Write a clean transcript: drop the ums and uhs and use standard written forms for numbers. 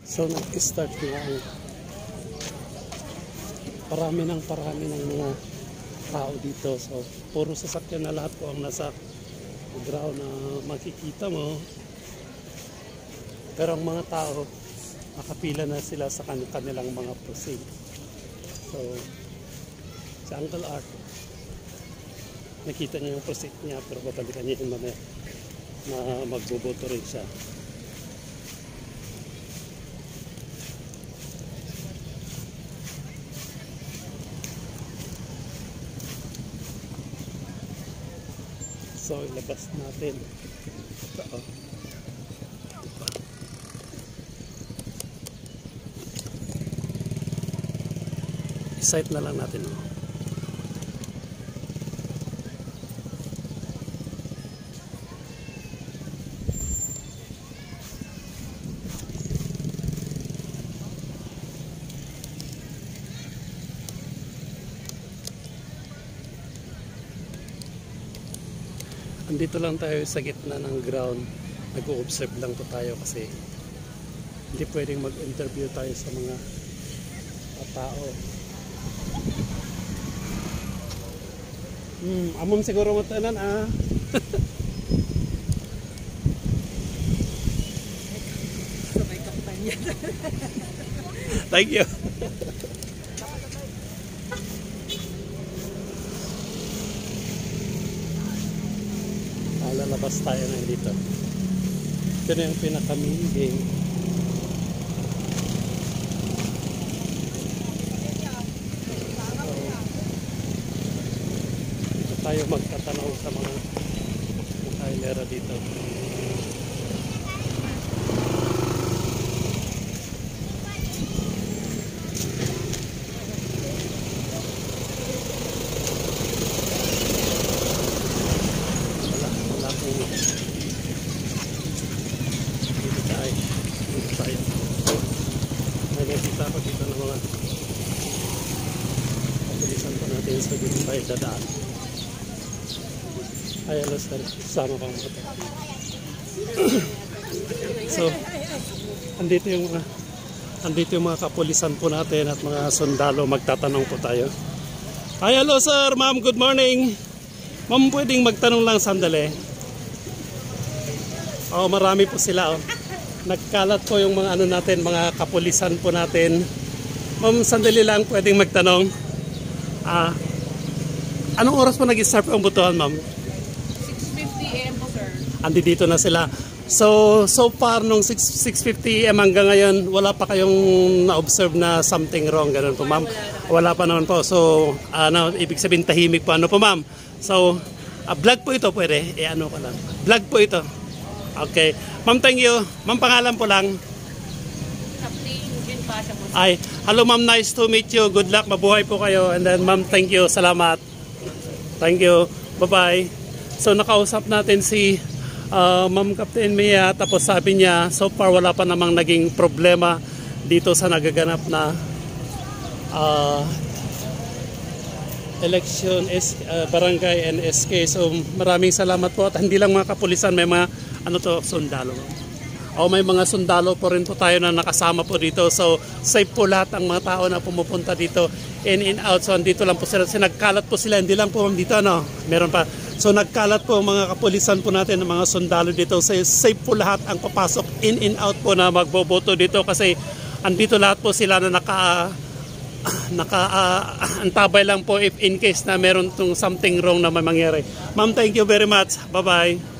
So nag-start na ang parami ng mga tao dito. So puro sasakyan na lahat po ang nasa ground na makikita mo. Pero ang mga tao, nakapila na sila sa kanilang mga precinct. So si Uncle Art, nakita niya yung precinct niya, pero babalikan niya yung mamaya na magboboto rin siya. So ilabas natin ito, oh. Diba? I-sight na lang natin, oh. Andito lang tayo sa gitna ng ground. Nag-o-observe lang po tayo kasi hindi pwedeng mag-interview tayo sa mga tao. Amom siguro mo tanan, ah. Sabay kampanya. Thank you. Lalabas tayo na dito. Ito na yung pinaka-main game. Dito tayo magtatanaw sa mga kailera dito. Nakikita ako dito ng mga pabilisan pa natin sa dito tayo dadaan. Ay, alas na sama pang mga ito. So andito yung mga kapulisan po natin at mga sundalo. Magtatanong po tayo. Ay, hello sir, ma'am, good morning. Ma'am, pwedeng magtanong lang sandali? Oh, marami po sila, oh. Nagkalat po yung mga ano natin, mga kapulisan po natin. Ma'am, sandali lang, pwedeng magtanong. Anong oras po nag-start ang botohan, ma'am? 6:50 AM po, sir. Andi dito na sila. So far nung 6:50 AM hanggang ngayon, wala pa kayong na-observe na something wrong, ganun po, ma'am? Wala pa naman po. So ibig sabihin tahimik po, ano po, ma'am? So vlog po ito, pwede? Ano ko lang. Vlog po ito. Okay. Ma'am, thank you. Ma'am, pangalan po lang. Captain Jin Pasha po, sir. Ay, hello ma'am, nice to meet you. Good luck, mabuhay po kayo. And then ma'am, thank you. Salamat. Thank you. Bye-bye. So nakausap natin si Ma'am Captain Mia, tapos sabi niya so far wala pa namang naging problema dito sa nagaganap na election barangay and SK. So maraming salamat po at hindi lang mga kapulisan, may mga sundalo. May mga sundalo po rin po tayo na nakasama po dito. So safe po lahat ang mga tao na pumupunta dito in out. So andito lang po sila. Nagkalat po sila, hindi lang po dito, ano, meron pa. So nagkalat po mga kapulisan po natin ng mga sundalo dito. So safe po lahat ang papasok in out po na magboboto dito kasi andito lahat po sila na antabay lang po if in case na meron tong something wrong na may mangyari. Ma'am, thank you very much. Bye-bye.